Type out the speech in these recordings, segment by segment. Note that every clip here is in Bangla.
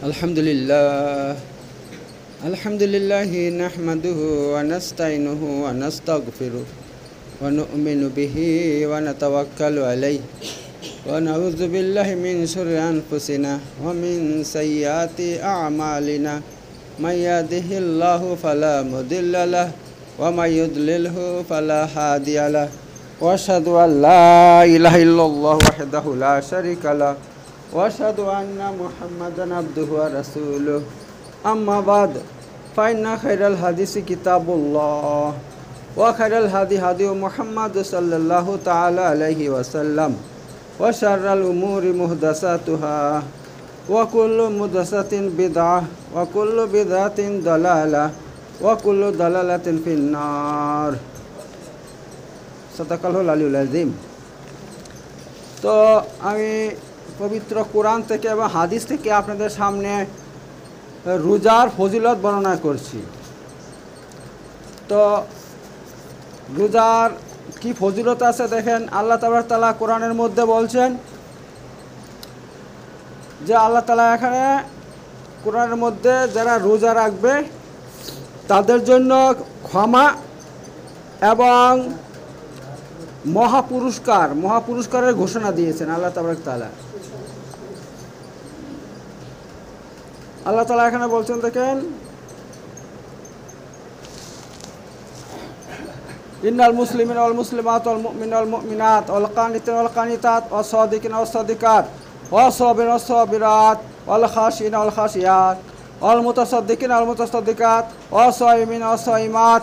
अल्हम्दुलिल्लाह नहमदुहु व नस्तईनुहु व नस्तगफिरुहु व नु'मिनु बिही व नतवक्कलु अलैहि व नऊज़ु बिल्लाहि मिन शुर्रि अनफुसिना व मिन सय्यिआति अअमालिना मन यहदिहिल्लाहु फला मुदिल्ल लहु व मन युद्लिलहु फला हादिय लहु व अशहदु अन ला इलाहा इल्लल्लाहु वहदहु ला शरीका लहु व अशहदु अन्ना मुहम्मदन अब्दुहु व रसूलुहु अम्मा बाद फ़इन्ना खैरल हदीस किताबुल्लाह व खैरल हदी हदी मुहम्मद सल्लल्लाहु तआला अलैहि वसल्लम व शर्रल उमूरि मुहदसातुहा व कुल्लु मुहदसातिन बिदअह व कुल्लु बिदअतिन दलाला व कुल्लु दलालतिन फिन्नार। सदाकाल्लाहुल अलियुल अज़ीम। तो আমি पवित्र कुरान থেকে এবং হাদিস থেকে আপনাদের সামনে রোজার ফজিলত বর্ণনা করছি। তো রোজার কি ফজিলত আছে দেখেন, আল্লাহ তাআলা কোরআনের মধ্যে বলছেন যে আল্লাহ তাআলা এখানে কোরআনের মধ্যে যারা রোজা রাখবে তাদের জন্য ক্ষমা এবং মহাপুরস্কারের ঘোষণা দিয়েছেন আল্লাহ তাআলা। আল্লাহ তাআলা এখানে বলছেন দেখেন, ইন্নাল মুসলিমিনা ওয়াল মুসলিমাত ওয়াল মুমিনিনা ওয়াল মুমিনাত ওয়াল কানিতিনা ওয়াল কানিতাত ওয়াস সাদিকিনা ওয়াস সাদিকাত ওয়াস সাবিরিনা ওয়াস সাবিরাত ওয়াল খাশিনা ওয়াল খাশিয়াত ওয়াল মুতাসাদ্দিকিনা ওয়াল মুতাসাদ্দিকাত ওয়াস সাইমিনা ওয়াস সাইমাত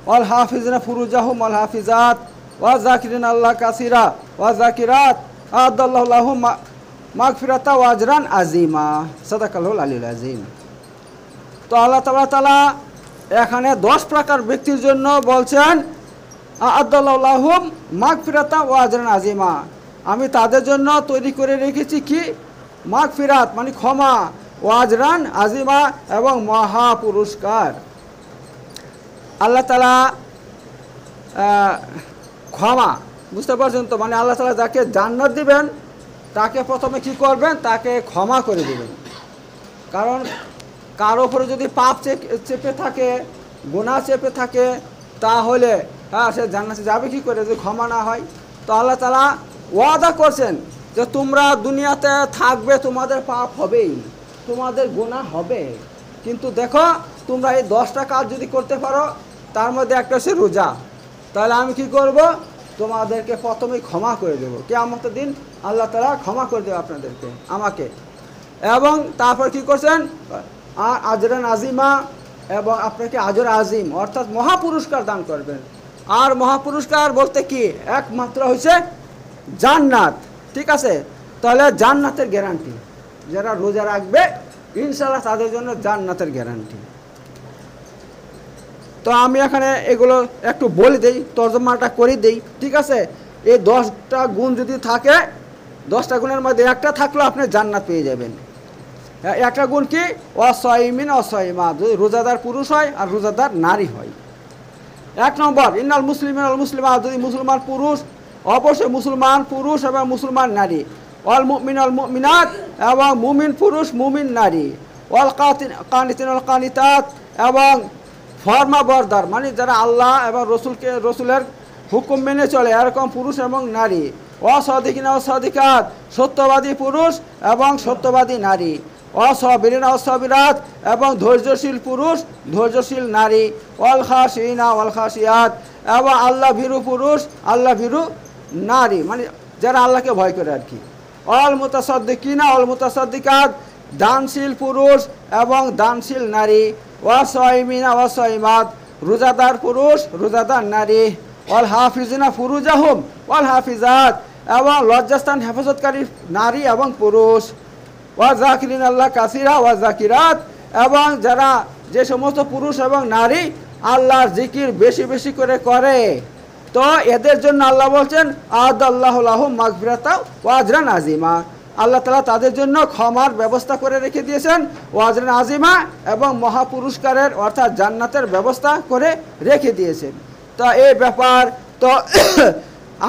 ওয়াল হাফিজিনা ফুরুজাহুম ওয়াল হাফিজাত ওয়া যাকিরিনা আল্লাহ কাসীরা ওয়া যাকিরাত আ'আদাল্লাহু লাহুম মাগফিরাতা ওয়া আজরান আযীমা। সাদাকাল্লাহুল আলিয়ুল আযীম। তো আল্লাহ তাআলা এখানে 10 প্রকার ব্যক্তির জন্য বলছেন আ'আদাল্লাহু লাহুম মাগফিরাতা ওয়া আজরান আযীমা। আমি তাদের জন্য তৈরি করে রেখেছি কি মাগফিরাত মানে ক্ষমা, ওয়া আজরান আযীমা এবং মহা পুরস্কার। আল্লাহ তাআলা ক্ষমা বুঝতে পারছেন তো, মানে আল্লাহ তাআলা যাকে জান্নাত দিবেন তাকে প্রথমে কি করবেন, তাকে ক্ষমা করে দেবেন। কারণ কারো উপরে যদি পাপ চেপে থাকে, গুনাহ চেপে থাকে, তাহলে সে জান্নাতে যাবে কি করে যদি ক্ষমা না হয়। তো আল্লাহ তাআলা ওয়াদা করছেন যে তোমরা দুনিয়াতে থাকবে, তোমাদের পাপ হবেই, তোমাদের গুনাহ হবে, কিন্তু দেখো তোমরা এই 10টা কাজ যদি করতে পারো, তার মধ্যে একটা হচ্ছে রোজা, তাহলে আমি কি করব, তোমাদেরকে প্রথমেই ক্ষমা করে দেবো। কিয়ামতের দিন আল্লাহ তাআলা ক্ষমা করে দেবে আপনাদেরকে, আমাকে। এবং তারপর কি করছেন, আজরান আজিমা, এবং আপনাকে আজর আজিম অর্থাৎ মহাপুরস্কার দান করবেন। আর মহাপুরস্কার বলতে কি, একমাত্র হচ্ছে জান্নাত। ঠিক আছে, তাহলে জান্নাতের গ্যারান্টি, যারা রোজা রাখবে ইনশাআল্লাহ তাদের জন্য জান্নাতের গ্যারান্টি। তো আমি এখানে এগুলো একটু বলে দেই, তর্জমাটা করে দেই। ঠিক আছে, এই 10টা গুণ যদি থাকে, 10টা গুণের মধ্যে একটা থাকলেও আপনি জান্নাত পেয়ে যাবেন। একটা গুণ কি, ওয়াসাইমিন ওয়াসাইমা, যদি রোজাদার পুরুষ হয় আর রোজাদার নারী হয়। 1 নম্বর, ইন্নাল মুসলিমিন ওয়াল মুসলিমাত, যদি মুসলমান পুরুষ, অবশ্যই মুসলমান পুরুষ এবং মুসলমান নারী। ওয়াল মুমিন ওয়াল মুমিনাত, এবং মুমিন পুরুষ মুমিন নারী। ওয়াল কানিতিন ওয়াল কানিতাত, এবং ফরমা বরদার মানে যারা আল্লাহ এবং রসুলের হুকুম মেনে চলে এরকম পুরুষ এবং নারী। অসাদিকিনা অসাদিকাত, সত্যবাদী পুরুষ এবং সত্যবাদী নারী। অসাবিরিনা অসাবিরাত, এবং ধৈর্যশীল পুরুষ ধৈর্যশীল নারী। ওয়াল খাশিনা ওয়াল খাশিয়াত, এবং আল্লাহ ভীরু পুরুষ আল্লাহ ভীরু নারী, মানে যারা আল্লাহকে ভয় করে আর কি। অল মুতাসাদ্দিকিনা অল মুতাসাদ্দিকাত, দানশীল পুরুষ এবং দানশীল নারী। ওয়াসাইমিনা ওয়াসাইমাত, রোজাদার পুরুষ রোজাদার নারী। ওয়াল হাফিজিনা ফুরুজাহুম ওয়াল হাফিজাত, এবং লজ্জাস্থান হেফাজতকারী নারী এবং পুরুষ। ওয়া যাকিরিন আল্লাহ কাসীরা ওয়া যাকিরাত, এবং যারা যে সমস্ত পুরুষ এবং নারী আল্লাহর জিকির বেশি বেশি করে, তো এদের জন্য আল্লাহ বলছেন আ'আদাল্লাহু লাহুম মাগফিরাতা ওয়া আজরান আযীমা। আল্লাহ তাআলা তাদের জন্য ক্ষমার ব্যবস্থা করে রেখে দিয়েছেন, ওয়া আজরান আযীমা, এবং মহাপুরস্কারের অর্থাৎ জান্নাতের ব্যবস্থা করে রেখে দিয়েছেন। তো এই ব্যাপার, তো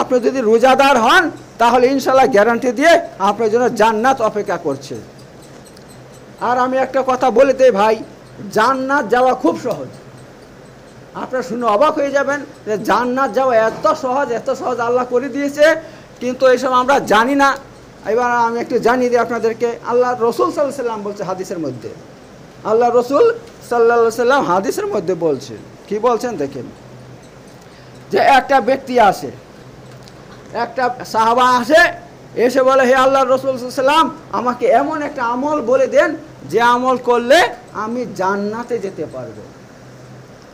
আপনি যদি রোজাদার হন তাহলে ইনশাআল্লাহ গ্যারান্টি দিয়ে আপনার জন্য জান্নাত অপেক্ষা করছে। আর আমি একটা কথা বলে দেই ভাই, জান্নাত যাওয়া খুব সহজ। আপনারা শুনে অবাক হয়ে যাবেন যে জান্নাত যাওয়া এত সহজ আল্লাহ করে দিয়েছে, কিন্তু এইসব আমরা জানি না। এবার আমি একটু জানিয়ে দিই আপনাদেরকে। আল্লাহ রসুল সাল্লাল্লাহু আলাইহি সাল্লাম বলছে হাদিসের মধ্যে, আল্লাহ রসুল সাল্লাল্লাহু আলাইহি সাল্লাম হাদিসের মধ্যে বলছে, কি বলছেন দেখেন, যে একটা ব্যক্তি আসে, একটা সাহাবা আসে, এসে বলে, হে আল্লাহ রসুল সাল্লাম, আমাকে এমন একটা আমল বলে দেন যে আমল করলে আমি জান্নাতে যেতে পারবো,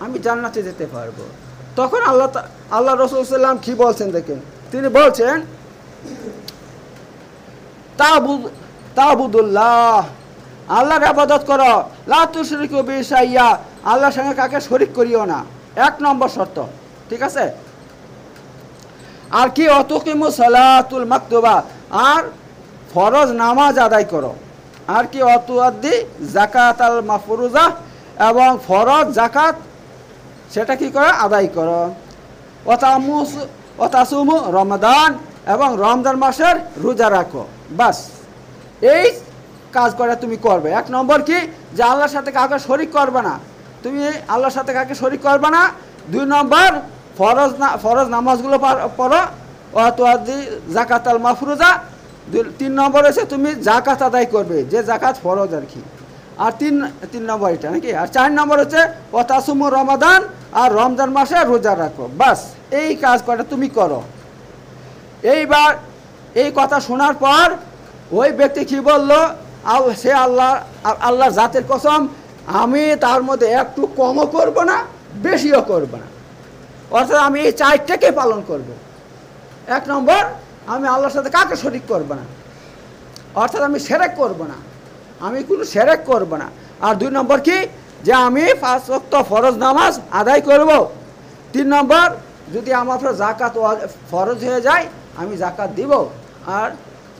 আমি জান্নাতে যেতে পারবো। তখন আল্লাহ রসুল সাল্লাম কি বলছেন দেখেন, তিনি বলছেন, তাবুদুল্লাহ, আল্লাহর ইবাদত করো, লা তুশরিকু বিহি শাইয়্যা, আল্লাহর সঙ্গে কাকে শরীক করিও না, 1 নম্বর শর্ত, ঠিক আছে। আর কি, অতুকিমু সালাতুল মাকতুবা, আর ফরজ নামাজ আদায় করো। আর কি, অতুআদ্দি যাকাতাল মাফরুজা, এবং ফরজ জাকাত সেটা কি করো, আদায় করো। অতাসুমু রমাদান, এবং রমজান মাসের রোজা রাখো। বাস, এই কাজ করে তুমি করবে। 1 নম্বর কি, যে আল্লাহর সাথে কাউকে শরীক করবে না, তুমি আল্লাহর সাথে কাউকে শরীক করবে না। 2 নম্বর, ফরজ নামাজগুলো পড়ো, অতুআদ্দি যাকাতাল মাফরুজা। 3 নম্বর হচ্ছে তুমি জাকাত আদায় করবে, যে জাকাত ফরজ আর কি। আর 3 নম্বর এটা নাকি। আর 4 নম্বর হচ্ছে অতাসুমু রমাদান, আর রমজান মাসে রোজা রাখো। বাস, এই কাজ কটা তুমি করো। এইবার এই কথা শোনার পর ওই ব্যক্তি কি বলল, সে আল্লাহ জাতের কসম, আমি তার মধ্যে একটু কমও করব না, বেশিও করব না, অর্থাৎ আমি এই 4টাকে পালন করব। 1 নম্বর, আমি আল্লাহর সাথে কাকে শরীক করব না, অর্থাৎ আমি শিরক করব না, আমি কোনো শিরক করব না। আর 2 নম্বর কি, যে আমি 5 ওয়াক্ত ফরজ নামাজ আদায় করব। 3 নম্বর, যদি আমার জাকাত ফরজ হয়ে যায় আমি জাকাত দিব। আর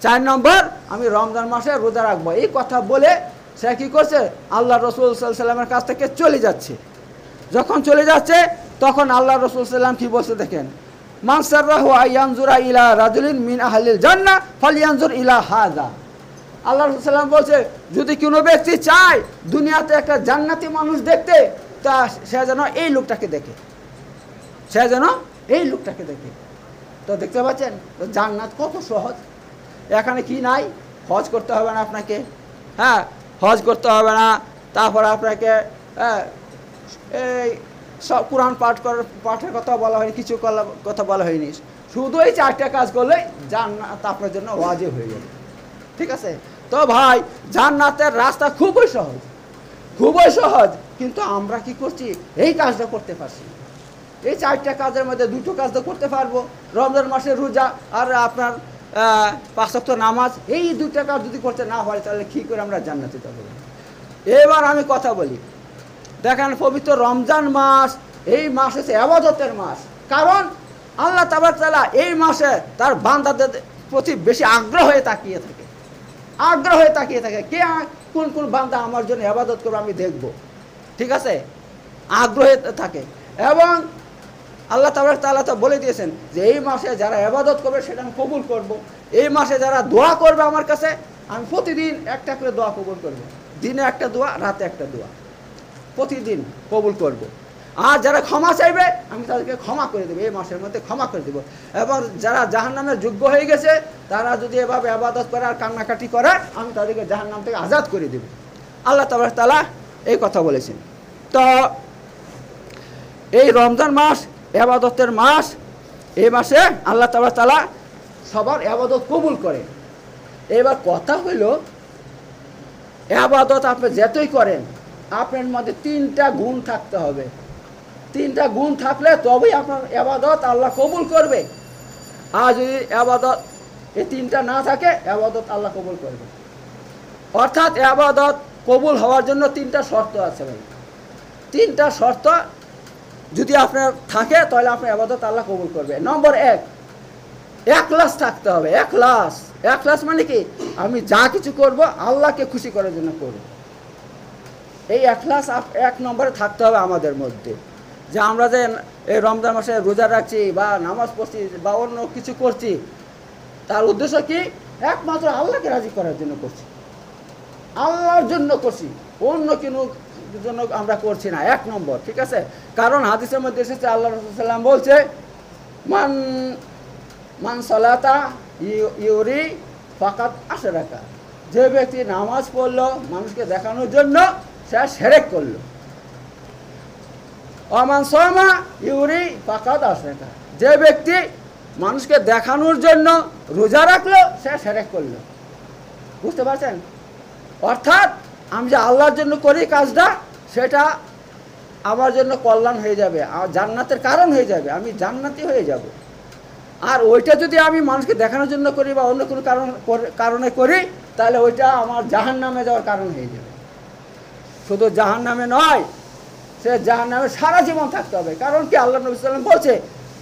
4 নম্বর, আমি রমজান মাসে রোজা রাখবো। এই কথা বলে সে কী করছে, আল্লাহ রসুল সাল্লাল্লাহু আলাইহি সাল্লামের কাছ থেকে চলে যাচ্ছে। যখন চলে যাচ্ছে তখন আল্লাহ রসুল সাল্লাম কি বলছে দেখেন, মান সাররাহু আইয়ানজুরা ইলা রাজুলিন মিন আহলিল জান্নাহ ফালইয়ানজুর ইলা হাযা। আল্লাহ রসুল সাল্লাম বলছে, যদি কোনো ব্যক্তি চায় দুনিয়াতে একটা জান্নাতি মানুষ দেখতে, তা সে যেন এই লোকটাকে দেখে, সে যেন এই লোকটাকে দেখে। তো দেখতে পাচ্ছেন জান্নাত কত সহজ। এখানে কি নাই, হজ করতে হবে না আপনাকে, হ্যাঁ, হজ করতে হবে না। তারপর আপনাকে এই সব কোরআন পাঠের কথা বলা হয়নি, কিছু কথা বলা হয়নি। শুধু এই 4টা কাজ করলেই জান্নাত আপনার জন্য ওয়াজিব হয়ে যাবে, ঠিক আছে। তো ভাই, জান্নাতের রাস্তা খুবই সহজ, খুবই সহজ, কিন্তু আমরা কি করছি, এই কাজটা করতে পারছি। এই 4টা কাজের মধ্যে 2টো কাজ তো করতে পারবো, রমজান মাসের রোজা আর আপনার 5 ওয়াক্ত নামাজ। এই 2টা কাজ যদি করতে না পারি তাহলে কী করে আমরা জান্নাতে যাব। এবার আমি কথা বলি, দেখেন পবিত্র রমজান মাস, এই মাস হচ্ছে ইবাদতের মাস। কারণ আল্লাহ তাবারক তাআলা এই মাসে তার বান্দাদের প্রতি বেশি আগ্রহ হয়ে তাকিয়ে থাকে, আগ্রহ হয়ে তাকিয়ে থাকে, কে কোন কোন বান্দা আমার জন্য ইবাদত করবে আমি দেখব, ঠিক আছে, আগ্রহে থাকে। এবং আল্লাহ তাবারক তাআলা তো বলে দিয়েছেন যে এই মাসে যারা ইবাদত করবে সেটা আমি কবুল করব। এই মাসে যারা দোয়া করবে আমার কাছে, আমি প্রতিদিন একটা করে দোয়া কবুল করব। দিনে একটা দোয়া, রাতে একটা দোয়া, প্রতিদিন কবুল করব। আর যারা ক্ষমা চাইবে আমি তাদেরকে ক্ষমা করে দেবো, এই মাসের মধ্যে ক্ষমা করে দেবো। এবং যারা জাহান্নামের যোগ্য হয়ে গেছে, তারা যদি এভাবে ইবাদত করে আর কান্নাকাটি করে, আমি তাদেরকে জাহান্নাম থেকে আজাদ করে দেব। আল্লাহ তাবারক তাআলা এই কথা বলেছেন। তো এই রমজান মাস ইবাদতের মাস, এই মাসে আল্লাহ তাবারক তাআলা সবার ইবাদত কবুল করে। এবার কথা হইল, ইবাদত আপনি যতই করেন আপনার মধ্যে 3টা গুণ থাকতে হবে। 3টা গুণ থাকলে তবেই আপনার ইবাদত আল্লাহ কবুল করবে। আর যদি ইবাদত এই 3টা না থাকে, ইবাদত আল্লাহ কবুল করবে। অর্থাৎ ইবাদত কবুল হওয়ার জন্য 3টা শর্ত আছে ভাই। 3টা শর্ত যদি আপনার থাকে তাহলে আপনার ইবাদত আল্লাহ কবুল করবে। নম্বর 1, ইখলাস থাকতে হবে। ইখলাস মানে কি, আমি যা কিছু করব আল্লাহকে খুশি করার জন্য করব। এই ইখলাস 1 নম্বরে থাকতে হবে আমাদের মধ্যে। যে আমরা যে এই রমজান মাসে রোজা রাখছি বা নামাজ পড়ছি বা অন্য কিছু করছি, তার উদ্দেশ্য কি, একমাত্র আল্লাহকে রাজি করার জন্য করছি। আল্লাহর জন্য করছি, অন্য কোনো জন্য আমরা করছি না, 1 নম্বর। ঠিক আছে, কারণ হাদিসের মধ্যে এসেছে আল্লাহ রাসূল সাল্লাল্লাহু আলাইহি ওয়াসাল্লাম বলছে মান মান সালাতা ইউরি ফাকাত আশরাকা, যে ব্যক্তি নামাজ পড়লো মানুষকে দেখানোর জন্য সে শিরক করলো। ওমান সামা ইউরি ফাকাত আশরাকা, যে ব্যক্তি মানুষকে দেখানোর জন্য রোজা রাখলো সে শিরক করলো। বুঝতে পারছেন? অর্থাৎ আমি যে আল্লাহর জন্য করি কাজটা, সেটা আমার জন্য কল্যাণ হয়ে যাবে, আমার জান্নাতের কারণ হয়ে যাবে, আমি জান্নাতি হয়ে যাব। আর ওইটা যদি আমি মানুষকে দেখানোর জন্য করি বা অন্য কোনো কারণে করি, তাহলে ওইটা আমার জাহান্নামে যাওয়ার কারণ হয়ে যাবে। শুধু জাহান্নামে নয়, সে জাহান্নামে সারা জীবন থাকতে হবে। কারণ কি, আল্লাহ নবী সাল্লাল্লাহু আলাইহি ওয়াসাল্লাম বলছে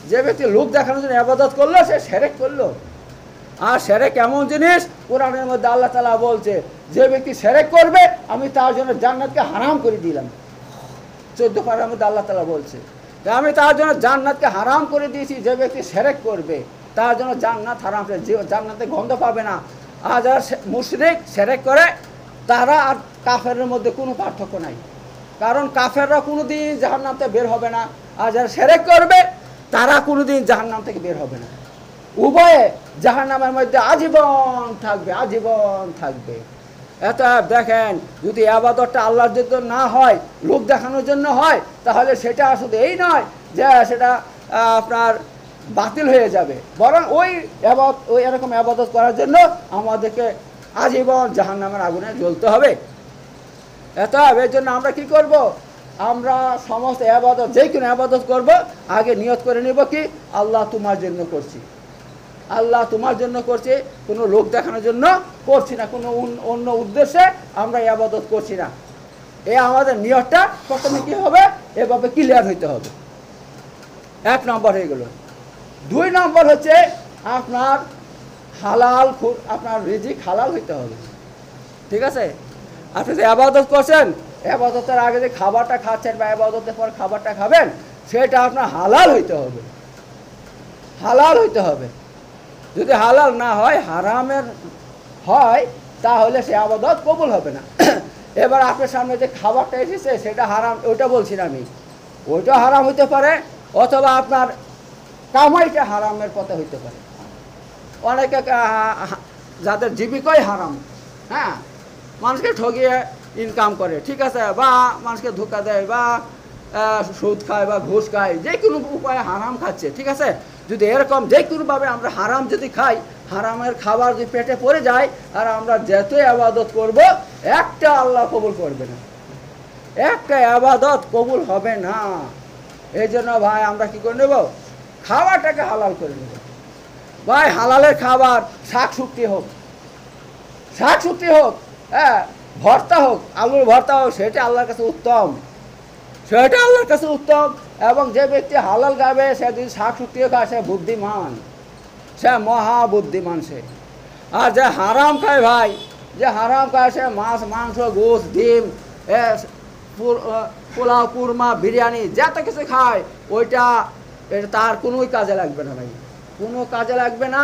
যে ব্যক্তি লোক দেখানোর জন্য ইবাদত করলো সে শিরক করলো। আর শিরক এমন জিনিস, কোরআনের মধ্যে আল্লাহ তাআলা বলছে যে ব্যক্তি শিরক করবে আমি তার জন্য জান্নাতকে হারাম করে দিলাম। 14 পারার মধ্যে আল্লাহ তাআলা বলছে যে আমি তার জন্য জান্নাতকে হারাম করে দিয়েছি। যে ব্যক্তি শিরক করবে তার জন্য জান্নাত হারাম, জান্নাতে গন্ধ পাবে না। আর যারা মুশরিক শিরক করে তারা আর কাফেরের মধ্যে কোনো পার্থক্য নাই। কারণ কাফেররা কোনোদিন জাহান্নাম থেকে বের হবে না, আর যারা শিরক করবে তারা কোনোদিন জাহান্নাম থেকে বের হবে না। উভয়ে জাহান্নামের মধ্যে আজীবন থাকবে, আজীবন থাকবে। এত দেখেন, যদি ইবাদতটা আল্লাহর জন্য না হয়, লোক দেখানোর জন্য হয়, তাহলে সেটা শুধু এই নয় যে সেটা আপনার বাতিল হয়ে যাবে, বরং ওই এরকম ইবাদত করার জন্য আমাদেরকে আজীবন জাহান্নামের আগুনে জ্বলতে হবে। এর জন্য আমরা কি করব? আমরা সমস্ত ইবাদত, যে কোনো ইবাদত করব, আগে নিয়ত করে নেব কি আল্লাহ তোমার জন্য করছি, আল্লাহ তোমার জন্য করছি, কোনো লোক দেখানোর জন্য করছি না, কোনো অন্য উদ্দেশ্যে আমরা ইবাদত করছি না। আমাদের নিয়তটা প্রথমে কি হবে? এভাবে ক্লিয়ার হইতে হবে। 1 নম্বর হয়ে গেল। 2 নম্বর হচ্ছে আপনার হালাল, আপনার রিজিক হালাল হইতে হবে। ঠিক আছে, আপনি যে ইবাদত করছেন, ইবাদতের আগে যে খাবারটা খাচ্ছেন বা ইবাদতের পর খাবারটা খাবেন, সেটা আপনার হালাল হইতে হবে, হালাল হইতে হবে। যদি হালাল না হয়, হারামের হয়, তাহলে সে ইবাদত কবুল হবে না। এবার আপনার সামনে যে খাবারটা এসেছে সেটা হারাম, ওইটা বলছি না আমি, ওইটা হারাম হইতে পারে, অথবা আপনার কামাইটা হারামের পথে হইতে পারে। অনেকে যাদের জীবিকাই হারাম, হ্যাঁ, মানুষকে ঠগিয়ে ইনকাম করে, ঠিক আছে, বা মানুষকে ধোঁকা দেয়, বা সুদ খায় বা ঘুষ খায়, যে কোনো উপায়ে হারাম খাচ্ছে। ঠিক আছে, যদি এরকম যে কোনোভাবে আমরা হারাম যদি খাই, হারামের খাবার যদি পেটে পড়ে যায়, আর আমরা যতই ইবাদত করব, একটা আল্লাহ কবুল করবে না, একটা ইবাদত কবুল হবে না। এই জন্য ভাই আমরা কি করে নেব? খাবারটাকে হালাল করে নেব। ভাই হালালের খাবার, শাকসবজি হোক, শাকসবজি হোক, হ্যাঁ, ভর্তা হোক, আলুর ভর্তা হোক, সেটা আল্লাহর কাছে উত্তম, সেটা আল্লাহর কাছে উত্তম। এবং যে ব্যক্তি হালাল খাবে, সে যদি শাকসবজিও খায়, সে বুদ্ধিমান, সে মহাবুদ্ধিমান সে। আর যে হারাম খায় ভাই, যে হারাম খায়, সে মাছ, মাংস, গোশ, ডিম, পোলাও, কুরমা, বিরিয়ানি, যত কিছু খায়, ওইটা তার কোনোই কাজে লাগবে না ভাই, কোনো কাজে লাগবে না।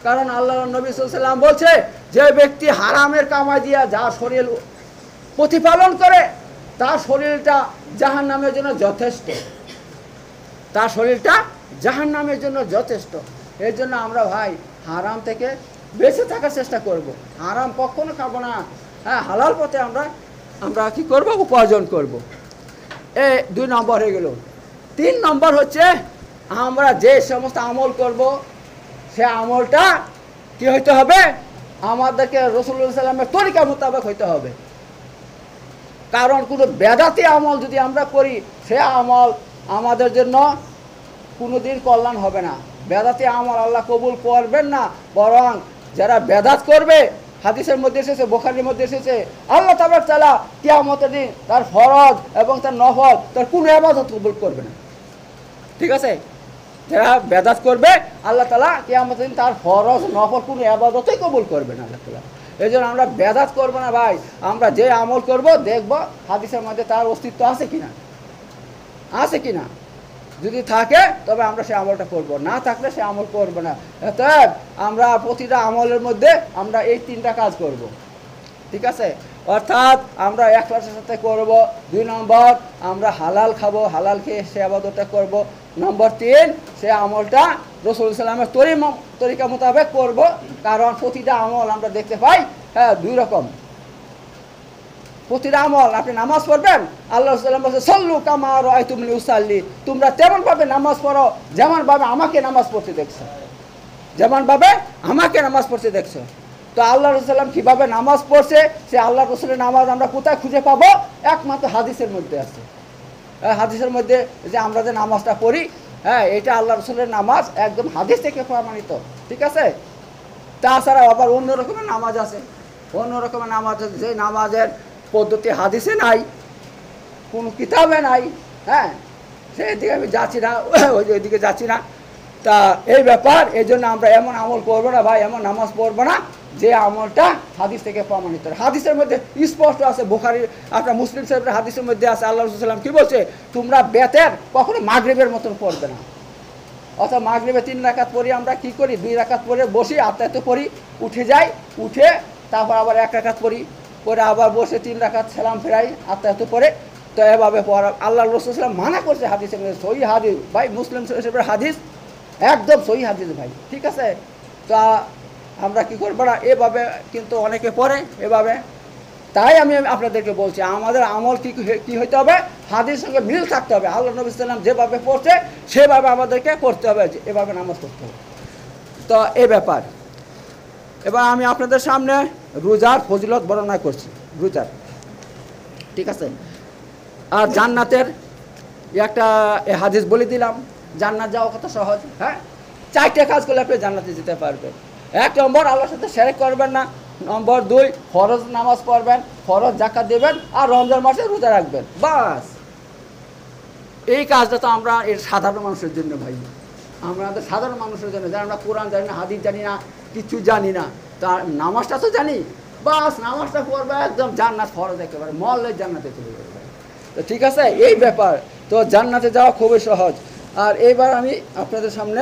কারণ আল্লাহ নবী সাল্লাল্লাহু আলাইহি ওয়াসাল্লাম বলছে, যে ব্যক্তি হারামের কামাই দিয়া যার শরীর প্রতিপালন করে, তার শরীরটা জাহান্নামের জন্য যথেষ্ট, তার শরীরটা জাহান্নামের জন্য যথেষ্ট। এর জন্য আমরা ভাই হারাম থেকে বেঁচে থাকার চেষ্টা করব, হারাম কখনো খাবো না। হ্যাঁ, হালাল পথে আমরা কি করব? উপার্জন করব। 2 নম্বর হয়ে গেল। 3 নম্বর হচ্ছে আমরা যে সমস্ত আমল করব, সে আমলটা কি হইতে হবে? আমাদেরকে রাসূলুল্লাহ সাল্লাল্লাহু আলাইহি ওয়াসাল্লামের তরিকা মোতাবেক হইতে হবে। কারণ কোনো বেদাতি আমল যদি আমরা করি, সে আমল আমাদের জন্য কোনোদিন কল্যাণ হবে না। বেদাতি আমল আল্লাহ কবুল করবেন না, বরং যারা বেদাত করবে, হাদিসের মধ্যে এসেছে, বুখারীর মধ্যে এসেছে, আল্লাহ তাবারক তাআলা কিয়ামতের দিন তার ফরজ এবং তার নফল, তার কোনো ইবাদত কবুল করবে না। ঠিক আছে, যারা বেদাত করবে, আল্লাহ তাআলা কিয়ামতের দিন তার ফরজ, নফল কোনো ইবাদতই কবুল করবে না আল্লাহ তাআলা। এই জন্য আমরা বেদাত করবো না ভাই। আমরা যে আমল করব, দেখব হাদিসের মধ্যে তার অস্তিত্ব আছে কিনা, আছে কিনা। যদি থাকে তবে আমরা সে আমলটা করব, না থাকলে সে আমল করব না। অর্থাৎ আমরা প্রতিটা আমলের মধ্যে আমরা এই 3টা কাজ করব। ঠিক আছে, অর্থাৎ আমরা একলাসের সাথে করব। 2 নম্বর আমরা হালাল খাবো, হালাল খেয়ে সে আবাদতটা করব। নম্বর 3 সে আমলটা রাসূল সাল্লাল্লাহু আলাইহি ওয়াসাল্লামের তরিকা মোতাবেক করব, কারণ প্রতিটা আমল আমরা দেখতে পাই হ্যাঁ 2 রকম। প্রতিটা আমল আপনি নামাজ পড়বেন, আল্লাহ সাল্লাল্লাহু আলাইহি ওয়াসাল্লাম বলেছে সল্লু কামা রাআইতুমুনি উসাল্লি, তোমরা তেমনভাবে নামাজ পড়ো যেমনভাবে আমাকে নামাজ পড়তে দেখছো, যেমনভাবে আমাকে নামাজ পড়তে দেখছো। তো আল্লাহ রাসূল কীভাবে নামাজ পড়ছে, সে আল্লাহ রাসূলের নামাজ আমরা কোথায় খুঁজে পাবো? একমাত্র হাদিসের মধ্যে আছে। হাদিসের মধ্যে যে আমরা যে নামাজটা পড়ি, হ্যাঁ এটা আল্লাহ রাসূলের নামাজ, একদম হাদিস থেকে প্রমাণিত। ঠিক আছে, তাছাড়া আবার অন্য রকমের নামাজ আছে, অন্য রকমের নামাজ আছে যে নামাজের পদ্ধতি হাদিসে নাই, কোনো কিতাবে নাই। হ্যাঁ সেদিকে আমি যাচ্ছি না, ওইদিকে যাচ্ছি না। তা এই ব্যাপার, এই জন্য আমরা এমন আমল করবো না ভাই, এমন নামাজ পড়বো না যে আমলটা হাদিস থেকে প্রমাণিত। হাদিসের মধ্যে স্পষ্ট আছে, বুখারী আপনার মুসলিম সাহেবের হাদিসের মধ্যে আছে, আল্লাহ রাসূল সাল্লাল্লাহু আলাইহি ওয়াসাল্লাম কি বলছে, তোমরা বেতের কখনো মাগরিবের মতন পড়বে না। অর্থাৎ মাগরিবে 3 রাকাত পড়ি, আমরা কি করি 2 রাকাত পড়ে বসি, আত্মায়িত পড়ি, উঠে যাই, উঠে তারপর আবার 1 রাকাত পড়ি, পরে আবার বসে 3 রাকাত সালাম ফেরাই, আত্মায়িত পড়ে। তো এভাবে পড়া আল্লাহ রাসূল সাল্লাল্লাহু আলাইহি ওয়াসাল্লাম মানা করছে হাদিসের মধ্যে, সহিহ হাদিস ভাই, মুসলিম সাহেবের হাদিস, একদম সহিহ হাদিস ভাই। ঠিক আছে, তা আমরা কি করবো না, এভাবে কিন্তু অনেকে পড়ে এভাবে। তাই আমি আপনাদেরকে বলছি, আমাদের আমল কি হইতে হবে, হাদিসের সঙ্গে মিল থাকতে হবে। আল্লাহ নবী সাল্লাল্লাহু আলাইহি ওয়াসাল্লাম যেভাবে পড়ছে সেভাবে আমাদেরকে করতে হবে, এভাবে নামাজ পড়তে হবে। তো এই ব্যাপার। এবার আমি আপনাদের সামনে রোজার ফজিলত বর্ণনা করছি, রোজার। ঠিক আছে, আর জান্নাতের একটা হাদিস বলে দিলাম, জান্নাত যাওয়া কত সহজ। হ্যাঁ 4টে কাজ করলে আপনি জান্নাতে যেতে পারবেন। 1 নম্বর আল্লাহর সাথে শিরক করবেন না। নম্বর 2 ফরজ নামাজ পড়বেন, ফরজ যাকাত দেবেন, আর রমজান মাসে রোজা রাখবেন, বাস। এই কাজটা তো আমরা এর সাধারণ মানুষের জন্য ভাই, আমাদের সাধারণ মানুষের জন্য, যারা আমরা কোরআন জানি না, হাদিস জানি না, কিছু জানি না, তার নামাজটা তো জানি, বাস নামাজটা পড়বে, একদম জান্নাত ফরজ একেবারে মহল্লায় জান্নাতে চলে যাবে। তো ঠিক আছে, এই ব্যাপার। তো জান্নাতে যাওয়া খুবই সহজ। আর এইবার আমি আপনাদের সামনে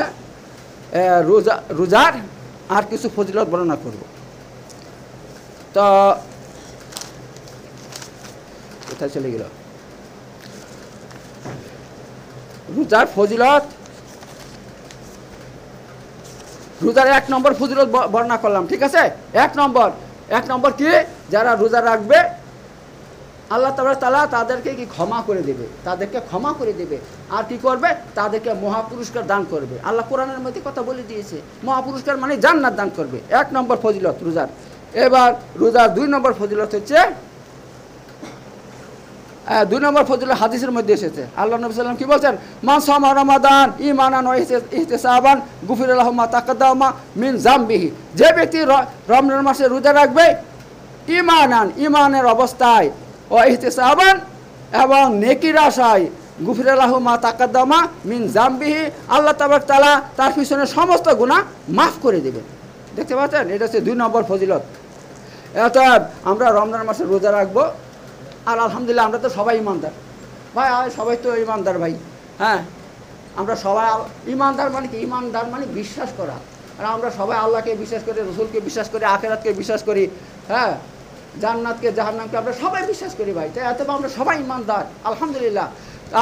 রোজার আর কিছু ফজিলত বর্ণনা করব। তো কোথায় চলে গেল রোজার ফজিলত? রোজার 1 নম্বর ফজিলত বর্ণনা করলাম। ঠিক আছে, 1 নম্বর কি, যারা রোজা রাখবে আল্লাহ তাআলা তাদেরকে কি ক্ষমা করে দেবে, তাদেরকে ক্ষমা করে দেবে। আর কি করবে, তাদেরকে মহাপুরস্কার দান করবে। আল্লাহ কোরআনের মধ্যে কথা বলে দিয়েছে, মহাপুরস্কার মানে জান্নাত দান করবে। 1 নম্বর ফজিলত রোজার। এবার রোজার 2 নম্বর ফজিলত হচ্ছে, 2 নম্বর ফজিলত হাদিসের মধ্যে এসেছে। আল্লাহ নবী সাল্লাল্লাহু আলাইহি ওয়াসাল্লাম কি বলছেন, মান সামা রমাদান ঈমানান ওয়া ইহতিসাবান গুফিরা লাহু মা তাকাদ্দামা মিন যামবিহি। যে ব্যক্তি রমজান মাসে রোজা রাখবে ঈমানের অবস্থায়, ও ইহতিসাবান এবং নেকির আশায়, গুফিরা লাহু মা তাকাদ্দামা মিন যামবিহি, আল্লাহ তাআলা তার পিছনে সমস্ত গুনাহ মাফ করে দেবেন। দেখতে পাচ্ছেন, এটা হচ্ছে 2 নম্বর ফজিলত। অর্থাৎ আমরা রমজান মাসে রোজা রাখবো, আর আলহামদুলিল্লাহ আমরা তো সবাই ইমানদার ভাই, সবাই তো ইমানদার ভাই। হ্যাঁ আমরা সবাই ইমানদার মানে কি, ইমানদার মানে বিশ্বাস করা। আর আমরা সবাই আল্লাহকে বিশ্বাস করি, রসুলকে বিশ্বাস করি, আখিরাতকে বিশ্বাস করি, হ্যাঁ জান্নাতকে জাহান্নামকে আমরা সবাই বিশ্বাস করি ভাই। তাই এত আমরা সবাই ইমানদার আলহামদুলিল্লাহ।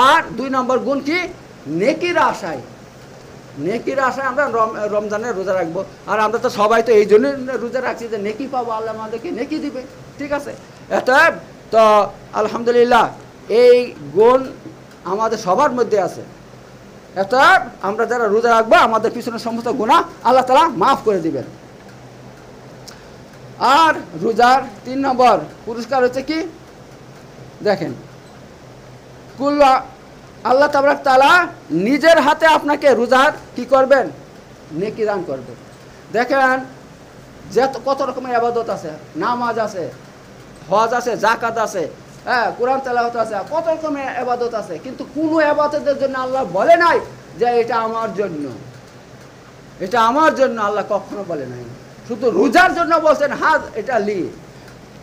আর 2 নম্বর গুণ কি, নেকির আশায়, নেকির আশায় আমরা রমজানের রোজা রাখবো। আর আমরা তো সবাই তো এই জন্য রোজা রাখছি যে নেকি পাবো, আল্লাহ আমাদেরকে নেকি দিবে। ঠিক আছে, অতএব তো আলহামদুলিল্লাহ এই গুণ আমাদের সবার মধ্যে আছে। অতএব আমরা যারা রোজা রাখবো আমাদের পিছনে সমস্ত গুনাহ আল্লাহ তাআলা মাফ করে দিবেন। আর রোজার 3 নম্বর পুরস্কার হচ্ছে কি, দেখেন আল্লাহ তাআলা নিজের হাতে আপনাকে রোজার কি করবেন, নেকি দান করবেন। দেখেন যে কত রকমের ইবাদত আছে, নামাজ আছে, হজ আছে, যাকাত আছে, হ্যাঁ কোরআন তেলাওয়াত আছে, কত রকমের ইবাদত আছে, কিন্তু কোনো ইবাদতের জন্য আল্লাহ বলে নাই যে এটা আমার জন্য, এটা আমার জন্য, আল্লাহ কখনো বলে নাই। শুধু রোজার জন্য বলছেন হাজ এটা লি,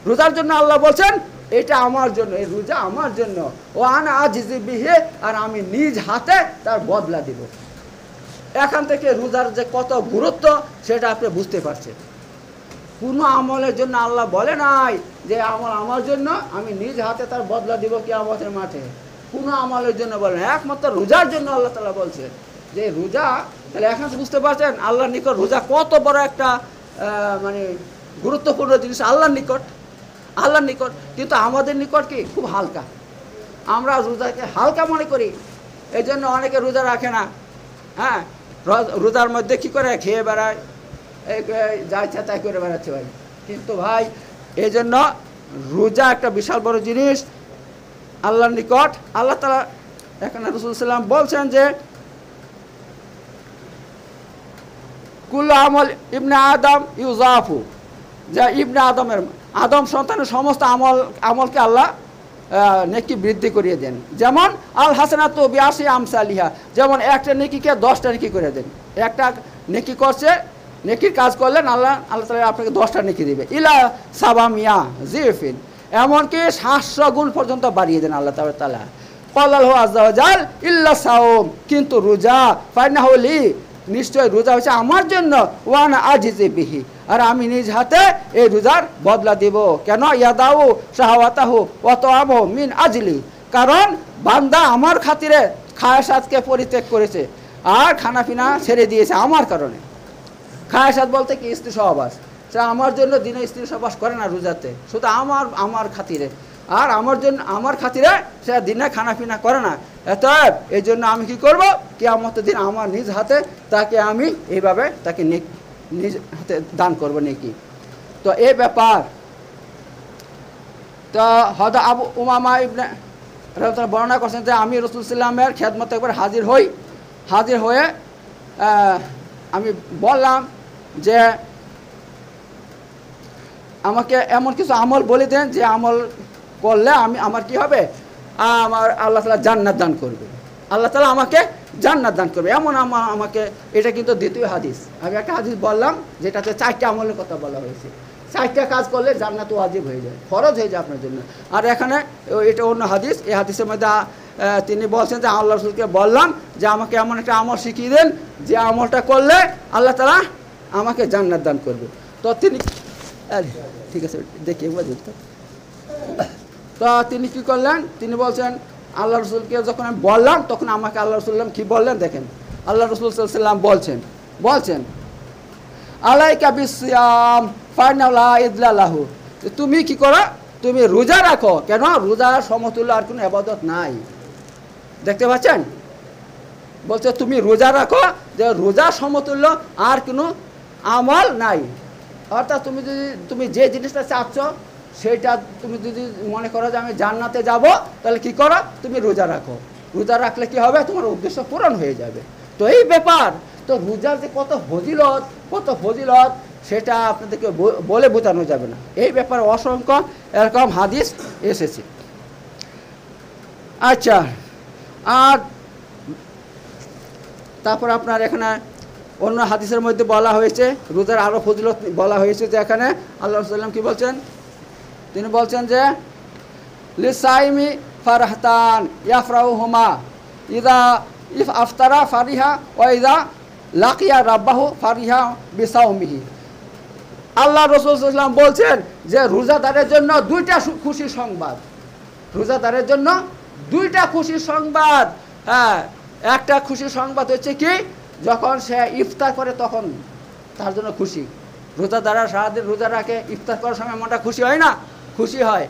রোজার জন্য আল্লাহ বলছেন এটা আমার জন্য, এই রোজা আমার জন্য, ও আনা আজিজি বিহি, আর আমি নিজ হাতে তার বদলা দিব। এখান থেকে রোজার যে কত গুরুত্ব সেটা আপনি বুঝতে পারছেন। কোনো আমলের জন্য আল্লাহ বলে নাই যে আমল আমার জন্য, আমি নিজ হাতে তার বদলা দিব কিয়ামতের মাঠে। কোনো আমলের জন্য বলে না, একমাত্র রোজার জন্য আল্লাহ তাআলা বলছে যে রোজা। তাহলে এখন বুঝতে পারছেন আল্লাহর নিকট রোজা কত বড় একটা মানে গুরুত্বপূর্ণ জিনিস আল্লাহর নিকট, আল্লাহর নিকট। কিন্তু আমাদের নিকট কি খুব হালকা, আমরা রোজাকে হালকা মনে করি, এই জন্য অনেকে রোজা রাখে না। হ্যাঁ, রোজার মধ্যে কি করে খেয়ে বেড়ায়, যা ইচ্ছা তাই করে বেড়াচ্ছে ভাই। কিন্তু ভাই এই জন্য রোজা একটা বিশাল বড় জিনিস আল্লাহর নিকট। আল্লাহ তাআলা এখানে রাসূল সাল্লাল্লাহু আলাইহি ওয়াসাল্লাম বলছেন যে কুল্লু আমল ইবনে আদম ইউজাফু, যা ইবনে আদম সন্তানের সমস্ত আমলকে আল্লাহ নেকি বৃদ্ধি করিয়ে দেন। যেমন আল হাসানাতু বিআশরি আমসালিহা, যেমন একটা নেকিকে 10টা নেকি করে দেন। একটা নেকি করছে, নেকির কাজ করলেন, আল্লাহ তাআলা আপনাকে 10টা নেকি দিবে। ইলা সাবামিয়া জিফিন, এমনকি 700 গুণ পর্যন্ত বাড়িয়ে দেন আল্লাহ তাআলা। ক্বালাহু আযজা ওয়া জাল ইল্লা সাওম, কিন্তু রোজা ফাইনাহু লি, নিশ্চয় রোজা হচ্ছে আমার জন্য, ওয়ানা আজিজি বিহি, আর আমি নিজ হাতে এই রোজার বদলা দিব। কেন? ইয়াদাউ শাহাওয়াতাহু ওয়া তাআমু মিন আজলি, কারণ বান্দা আমার খাতিরে খায়াসাতকে পরিত্যাগ করেছে আর খানাপিনা ছেড়ে দিয়েছে আমার কারণে। খায়াসাত বলতে কি? স্ত্রী সহবাস। সে আমার জন্য দিনে স্ত্রী সহবাস করে না রোজাতে, শুধু আমার খাতিরে, আর আমার খাতিরে সে দিনে খানাপিনা করে না। অতএব এই জন্য আমি কি করব, কিয়ামতের দিন আমার নিজ হাতে তাকে আমি এইভাবে তাকে নিজ হাতে দান করব নেকি। তো এই ব্যাপার। তো হযরত আবু উমামা ইবনে রাদিয়াল্লাহু বর্ণনা করছেন যে আমি রাসূল সাল্লাল্লাহু আলাইহি ওয়াসাল্লামের খেদমতে একবার হাজির হয়ে আমি বললাম যে আমাকে এমন কিছু আমল বলে দেন যে আমল করলে আমার কি হবে, আমার আল্লাহ তাআলা জান্নাত দান করবে, আল্লাহ তাআলা আমাকে জান্নাত দান করবে, এমন আমাকে। এটা কিন্তু দ্বিতীয় হাদিস। আমি একটা হাদিস বললাম যেটাতে 4টা আমলের কথা বলা হয়েছে। 4টা কাজ করলে জান্নাত ওয়াজিব হয়ে যায়, ফরজ হয়ে যায় আপনার জন্য। আর এখানে এটা অন্য হাদিস। এই হাদিসের মধ্যে তিনি বলছেন যে আল্লাহ রাসূলকে বললাম যে আমাকে এমন একটা আমল শিখিয়ে দেন যে আমলটা করলে আল্লাহ তাআলা আমাকে জান্নাত দান করবে। তো তিনি ঠিক আছে দেখি একবার দেখতে। তো তিনি কি করলেন, তিনি বলছেন আল্লাহ রাসূলকে যখন আমি বললাম তখন আমাকে আল্লাহ রাসূল কি বললেন দেখেন। আল্লাহ রাসূল সাল্লাল্লাহু আলাইহি ওয়াসাল্লাম বলছেন আলাইকা বিসিয়াম ফাইনাহু লা ইদলা লাহু, তুমি কি করো, তুমি রোজা রাখো। কেন? রোজার সমতুল্য আর কোনো ইবাদত নাই। দেখতে পাচ্ছেন, বলছে তুমি রোজা রাখো, যে রোজার সমতুল্য আর কোনো আমল নাই। অর্থাৎ তুমি যে জিনিসটা চাচ্ছ সেটা তুমি যদি মনে করো যে আমি জান্নাতে যাব, তাহলে কি করো, তুমি রোজা রাখো। রোজা রাখলে কি হবে, তোমার উদ্দেশ্য পূরণ হয়ে যাবে। তো এই ব্যাপার। তো রোজার যে কত ফজিলত সেটা আপনাদেরকে বলে বোঝানো যাবে না। এই ব্যাপারে অসংখ্য এরকম হাদিস এসেছে। আচ্ছা, আর তারপর আপনার এখানে অন্য হাদিসের মধ্যে বলা হয়েছে রোজার আরও ফজিলত বলা হয়েছে, যে এখানে আল্লাহ রাসূল সাল্লাল্লাহু আলাইহি ওয়াসাল্লাম কি বলছেন, তিনি বলছেন যে লিসাইমি ফারহাতান ইয়াফরাহুমা ইদা আফতারা ফারিহা ওয়া ইদা লাকিয়া রাব্বাহু ফারিহা বিসাওমিহি। আল্লাহ রাসূল সাল্লাল্লাহু আলাইহি ওয়াসাল্লাম বলছেন যে রোজাদারের জন্য 2টা খুশির সংবাদ, রোজাদারের জন্য 2টা খুশির সংবাদ। হ্যাঁ, একটা খুশির সংবাদ হচ্ছে কি, যখন সে ইফতার করে তখন তার জন্য খুশি। রোজাদাররা সারাদিন রোজা রাখে, ইফতার করার সময় মনটা খুশি হয় না? খুশি হয়।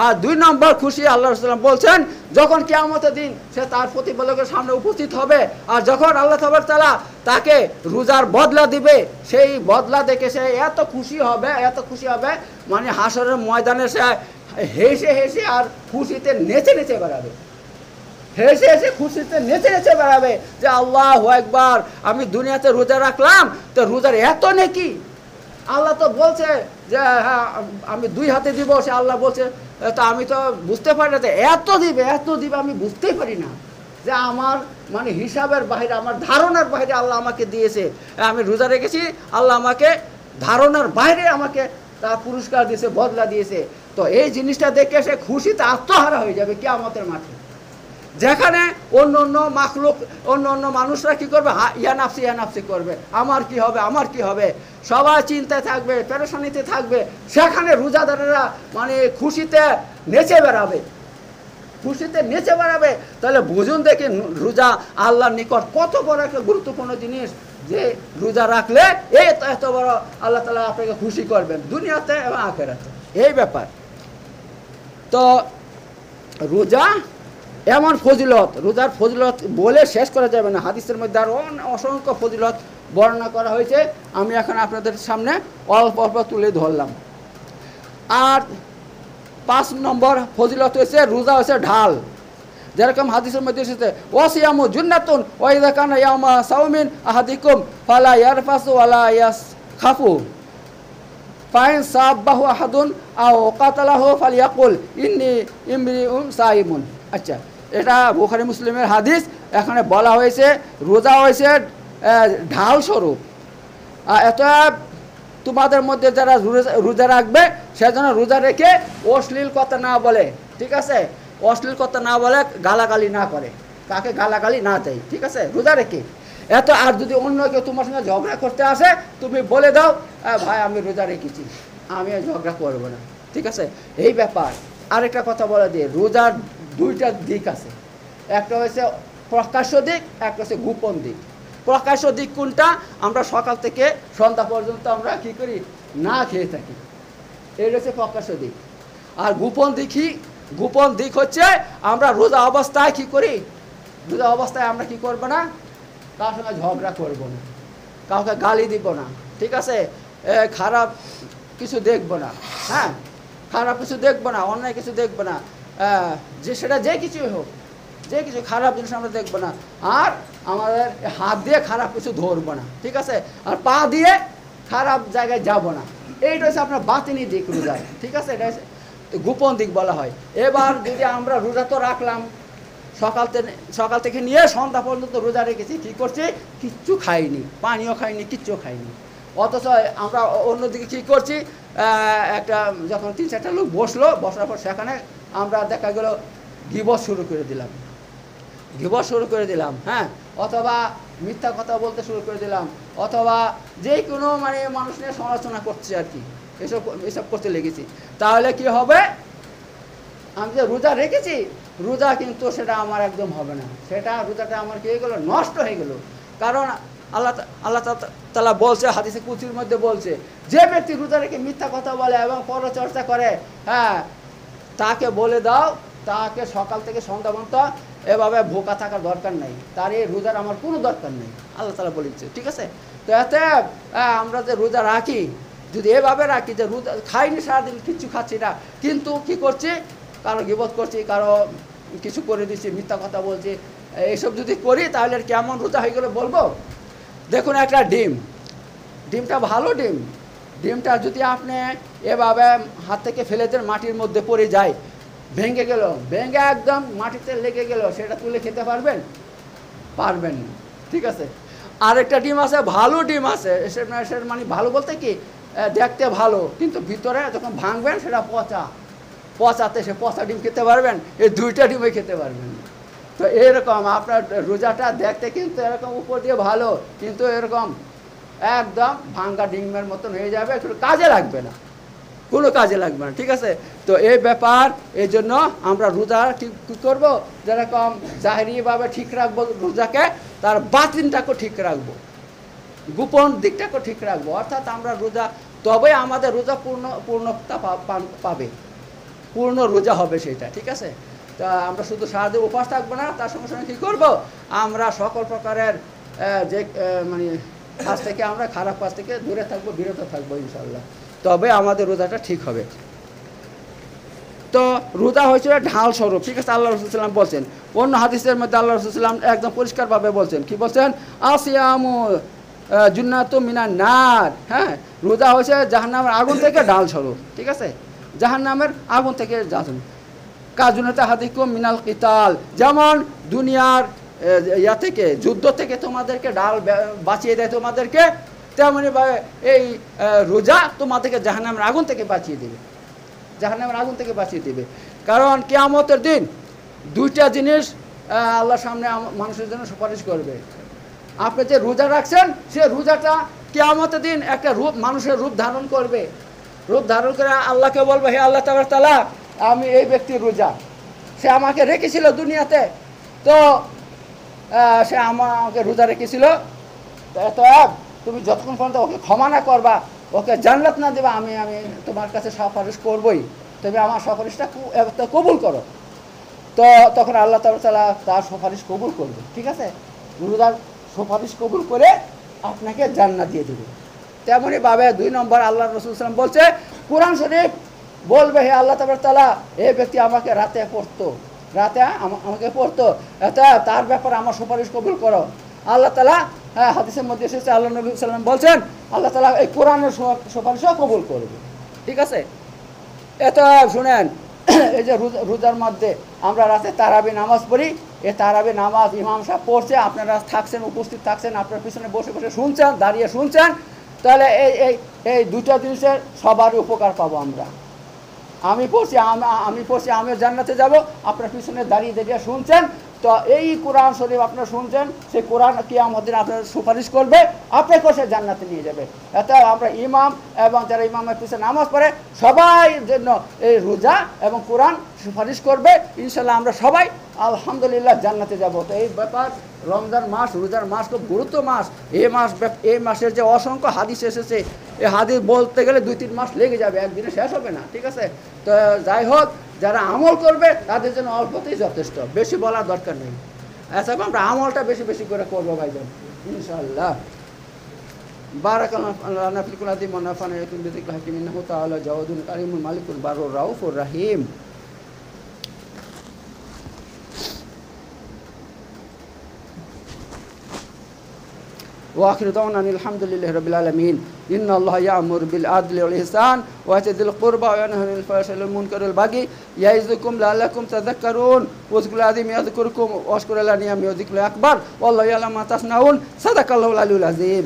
আর 2 নম্বর খুশি আল্লাহ রাসূল বলছেন যখন কিয়ামতের দিন সে তার প্রতিপালকের সামনে উপস্থিত হবে, আর যখন আল্লাহ তাআলা তাকে রোজার বদলা দিবে, সেই বদলা দেখে সে এত খুশি হবে, মানে হাসরের ময়দানে সে হেসে আর খুশিতে নেচে বেড়াবে, খুশিতে নেচে বেড়াবে যে আল্লাহু আকবার, আমি দুনিয়াতে রোজা রাখলাম, তো রোজার এত নেকি। আল্লাহ তো বলছে যে হ্যাঁ আমি 2 হাতে দিব, সে আল্লাহ বলছে তা আমি তো বুঝতে পারি না, এত দিবে আমি বুঝতেই পারি না, যে আমার মানে হিসাবের বাইরে, আমার ধারণার বাইরে আল্লাহ আমাকে দিয়েছে। আমি রোজা রেখেছি, আল্লাহ আমাকে ধারণার বাইরে আমাকে তার পুরস্কার দিয়েছে, বদলা দিয়েছে। তো এই জিনিসটা দেখে সে খুশিতে আত্মহারা হয়ে যাবে কিয়ামতের মাঠে, যেখানে অন্য মানুষরা কি করবে, ইয়া নাফসি করবে, আমার কি হবে। সবাই চিন্তায় থাকবে, পেরেশানিতে থাকবে, সেখানে রোজাদারেরা মানে খুশিতে নেচে বেড়াবে, খুশিতে নেচে বেড়াবে। তাহলে বুঝুন দেখি রোজা আল্লাহর নিকট কত বড় একটা গুরুত্বপূর্ণ জিনিস, যে রোজা রাখলে এই এত বড় আল্লাহ তাআলা আপনাকে খুশি করবেন দুনিয়াতে এবং আখিরাতে, এই ব্যাপার। তো রোজা এমন ফজিলত, রোজার ফজিলত বলে শেষ করা যাবে না। হাদিসের মধ্যে আরও অসংখ্য ফজিলত বর্ণনা করা হয়েছে, আমি এখন আপনাদের সামনে অল্প অল্প তুলে ধরলাম। আর 5 নম্বর ফজিলত হয়েছে রোজা হচ্ছে ঢাল। যেরকম হাদিসের মধ্যে এসেছে ওয়াসিয়ামু জুন্নাতুন ওয়া ইযা কানা ইয়াউমা সাওমিন আহাদিকুম ফালা ইয়ারফাসু ওয়ালা ইয়াসখাফু ফাইন সাব্বাহু আহাদুন আও কাতালাহু ফালিয়াকুল ইন্নী ইমরিউন সাইমুন। আচ্ছা, এটা বুখারী মুসলিমের হাদিস। এখানে বলা হয়েছে রোজা হয়েছে ঢাল স্বরূপ। এত তোমাদের মধ্যে যারা রোজা রাখবে সেজন্য রোজা রেখে অশ্লীল কথা না বলে, ঠিক আছে, অশ্লীল কথা না বলে, গালাগালি না করে, কাকে গালাগালি না দেয়, ঠিক আছে, রোজা রেখে। এত আর যদি অন্য কেউ তোমার সঙ্গে ঝগড়া করতে আসে, তুমি বলে দাও ভাই আমি রোজা রেখেছি, আমি ঝগড়া করবো না, ঠিক আছে, এই ব্যাপার। আরেকটা কথা বলে দিয়ে, রোজার 2টা দিক আছে, একটা হচ্ছে প্রকাশ্য দিক, একটা হচ্ছে গোপন দিক। প্রকাশ্য দিক কোনটা? আমরা সকাল থেকে সন্ধ্যা পর্যন্ত আমরা কি করি, না খেয়ে থাকি, এটা হচ্ছে প্রকাশ্য দিক। আর গোপন দিকই, গোপন দিক হচ্ছে আমরা রোজা অবস্থায় কি করি, রোজা অবস্থায় আমরা কি করবো না, কার সঙ্গে ঝগড়া করবো না, কাউকে গালি দিব না, ঠিক আছে, খারাপ কিছু দেখবো না, হ্যাঁ, খারাপ কিছু দেখবো না, অন্যায় কিছু দেখবো না, যে সেটা যে কিছুই হোক, যে কিছু খারাপ জিনিস আমরা দেখবো না। আর আমাদের হাত দিয়ে খারাপ কিছু ধরবো না, ঠিক আছে, আর পা দিয়ে খারাপ জায়গায় যাব না। এইটা হচ্ছে আপনার বাতিনি দিক রোজার, ঠিক আছে, এটা হচ্ছে গোপন দিক বলা হয়। এবার যদি আমরা রোজা তো রাখলাম, সকাল থেকে নিয়ে সন্ধ্যা পর্যন্ত রোজা রেখেছি, কী করছি, কিচ্ছু খাইনি, পানিও খাইনি, কিচ্ছু খাইনি, অথচ আমরা অন্যদিকে কী করছি, একটা যখন 3-4টা লোক বসার পর সেখানে আমরা দেখা গেল গিবত শুরু করে দিলাম, হ্যাঁ, অথবা মিথ্যা কথা বলতে শুরু করে দিলাম, অথবা যে কোনো মানে মানুষ নিয়ে সমালোচনা করছে আর কি, এসব করতে লেগেছি। তাহলে কি হবে, আমি যে রোজা রেখেছি, রোজা কিন্তু সেটা আমার একদম হবে না, সেটা রোজাটা আমার কি হয়ে গেলো, নষ্ট হয়ে গেল। কারণ আল্লাহ তাআলা বলছে, হাদিসে কুদসির মধ্যে বলছে, যে ব্যক্তি রোজা রেখে মিথ্যা কথা বলে এবং পরচর্চা করে, হ্যাঁ, তাকে বলে দাও, তাকে সকাল থেকে সন্ধ্যা পর্যন্ত এভাবে ভোকা থাকার দরকার নেই, তার এই রোজার আমার কোনো দরকার নেই, আল্লাহ তাআলা বলেছে, ঠিক আছে। তো এতে আমরা যে রোজা রাখি, যদি এভাবে রাখি যে রোজা খাইনি, সারাদিন কিচ্ছু খাচ্ছি না, কিন্তু কি করছি, কারো গীবত করছি, কারো কিছু করে দিচ্ছি, মিথ্যা কথা বলছি, এইসব যদি করি, তাহলে কেমন রোজা হয়ে গেলে বলবো। দেখুন একটা ডিমটা ভালো ডিমটা যদি আপনি এভাবে হাত থেকে ফেলে দেন, মাটির মধ্যে পড়ে যায়, ভেঙে একদম মাটিতে লেগে গেল, সেটা তুলে খেতে পারবেন না, ঠিক আছে। আরেকটা ডিম আছে, ভালো ডিম আছে, সেটা মানে ভালো বলতে কি, দেখতে ভালো, কিন্তু ভিতরে যখন ভাঙবেন সেটা পচাতে, সে পচা ডিম খেতে পারবেন, এই 2টা ডিমই খেতে পারবেন। তো এরকম আপনার রোজাটা দেখতে কিন্তু এরকম উপর দিয়ে ভালো, কিন্তু এরকম একদম ভাঙ্গা ডিমের মতন হয়ে যাবে, কোনো কাজে লাগবে না, ঠিক আছে। তো এই ব্যাপার, এই জন্য আমরা রোজা কী করবো, যেরকম জাহেরিভাবে ঠিক রাখবো রোজাকে, তার বাতিনটাকেও ঠিক রাখবো, গোপন দিকটাকেও ঠিক রাখবো, অর্থাৎ আমরা রোজা, তবে আমাদের রোজা পূর্ণতা পাবে, পূর্ণ রোজা হবে সেটা, ঠিক আছে। তা আমরা শুধু সারাদিন উপাস থাকবো না, তার সঙ্গে সঙ্গে কী করবো, আমরা সকল প্রকারের যে মানে কাজ থেকে, আমরা খারাপ কাজ থেকে দূরে থাকবো, বিরত থাকবো ইনশাল্লাহ, তবে আমাদের রোজাটা ঠিক হবে। তো রোজা হয়েছিল ঢাল স্বরূপ, ঠিক আছে, আল্লাহ রাসূল সাল্লাল্লাহু আলাইহি ওয়াসাল্লাম বলছেন। অন্য হাদিসের মধ্যে আল্লাহ রাসূল সাল্লাল্লাহু আলাইহি ওয়াসাল্লাম একদম পরিষ্কারভাবে বলছেন, কি বলছেন, আসিয়ামু জুন্নাতুম মিনান নার, হ্যাঁ, রোজা হয়েছে জাহান্নামের আগুন থেকে ঢাল স্বরূপ, ঠিক আছে, জাহান্নামের আগুন থেকে কাজুনাতা হাদিকুম মিনাল কিতাল, যেমন দুনিয়ার ইয়া থেকে, যুদ্ধ থেকে তোমাদেরকে ঢাল বাঁচিয়ে দেয় তোমাদেরকে, তেমনিভাবে এই রোজা তোমাদেরকে জাহান্নামের আগুন থেকে বাঁচিয়ে দেবে, কারণ কিয়ামতের দিন 2টা জিনিস আল্লাহর সামনে মানুষের জন্য সুপারিশ করবে। আপনি যে রোজা রাখছেন, সে রোজাটা কিয়ামতের দিন একটা রূপ, মানুষের রূপ ধারণ করবে। রূপ ধারণ করে আল্লাহকে বলবে, হে আল্লাহ তাআলা, আমি এই ব্যক্তির রোজা, সে আমাকে রেখেছিল দুনিয়াতে, তো সে আমাকে রোজা রেখেছিল, তো তুমি যতক্ষণ পর্যন্ত ওকে ক্ষমা না করবা, ওকে জান্নাত না দেবা, আমি তোমার কাছে সুপারিশ করবই, তুমি আমার সুপারিশটা কবুল করো। তো তখন আল্লাহ তাআলা তার সুপারিশ কবুল করবে, ঠিক আছে, রোজার সুপারিশ কবুল করে আপনাকে জান্নাত দিয়ে দেবে। তেমনই ভাবে 2 নম্বর আল্লাহ রাসূল সাল্লাল্লাহু আলাইহি ওয়াসাল্লাম বলছে, কোরআন শরীফ বলবে, হে আল্লাহ তাআলা, এই ব্যক্তি আমাকে রাতে আমাকে পড়তো, তার ব্যাপারে আমার সুপারিশ কবুল করো। আল্লাহ তাআলা হাদিসের মধ্যে এসেছে, আল্লাহ নবী সাল্লাল্লাহু আলাইহি ওয়াসাল্লাম বলছেন, আল্লাহ তাআলা এই কোরআনের সুপারিশও কবুল করবে, ঠিক আছে। শুনেন, এই যে রোজার মধ্যে আমরা রাতে তারাবি নামাজ পড়ি, এই তারাবি নামাজ ইমাম সাহেব পড়ছে, আপনারা থাকছেন, উপস্থিত থাকছেন, আপনার পিছনে বসে বসে শুনছেন, দাঁড়িয়ে শুনছেন, তাহলে এই দুটো জিনিসের সবারই উপকার পাবো আমরা। আমি পড়ছি, আমিও জান্নাতে যাব, আপনার পিছনে দাঁড়িয়ে শুনছেন, তো এই কোরআন শরীফ আপনারা শুনছেন, সেই কোরআন কিয়ামতের দিন আপনার সুপারিশ করবে, আপনাকে সে জান্নাতে নিয়ে যাবে। এতে আমরা ইমাম এবং যারা ইমামের পিছনে নামাজ পড়ে সবাই জন্য এই রোজা এবং কোরআন সুপারিশ করবে, ইনশাল্লাহ আমরা সবাই আলহামদুলিল্লাহ জান্নাতে যাব। তো এই ব্যাপার, রমজান মাস, রোজার মাস খুব গুরুত্ব মাস। এই মাসের যে অসংখ্য হাদিস এসেছে, এই হাদিস বলতে গেলে 2-3 মাস লেগে যাবে, একদিনে শেষ হবে না, ঠিক আছে। তো যাই হোক, যারা আমল করবে তাদের জন্য অল্পতেই যথেষ্ট, বেশি বলার দরকার নেই। আচ্ছা, আমরা আমলটা বেশি বেশি করে করবো ভাইজান, ইনশাআল্লাহ। বারাকাল্লাহু ফিকুম আযীম ওয়া নাফা'না বিযিকরিল হাকীম ইন্নাহু তাআলা জাওয়াদুন কারীমুল মালিকুল বারুর রাউফুর রহিম। وآخر دعوانا الحمد لله رب العالمين إن الله يأمر بالعدل والإحسان وإيتاء ذي القربى وينهى عن الفحشاء والمنكر والبغي يعظكم لعلكم تذكرون واذكروا العظيم يذكركم واشكروا على نعمه وذكر أكبر والله يعلم ما تصنعون صدق الله العلي العظيم.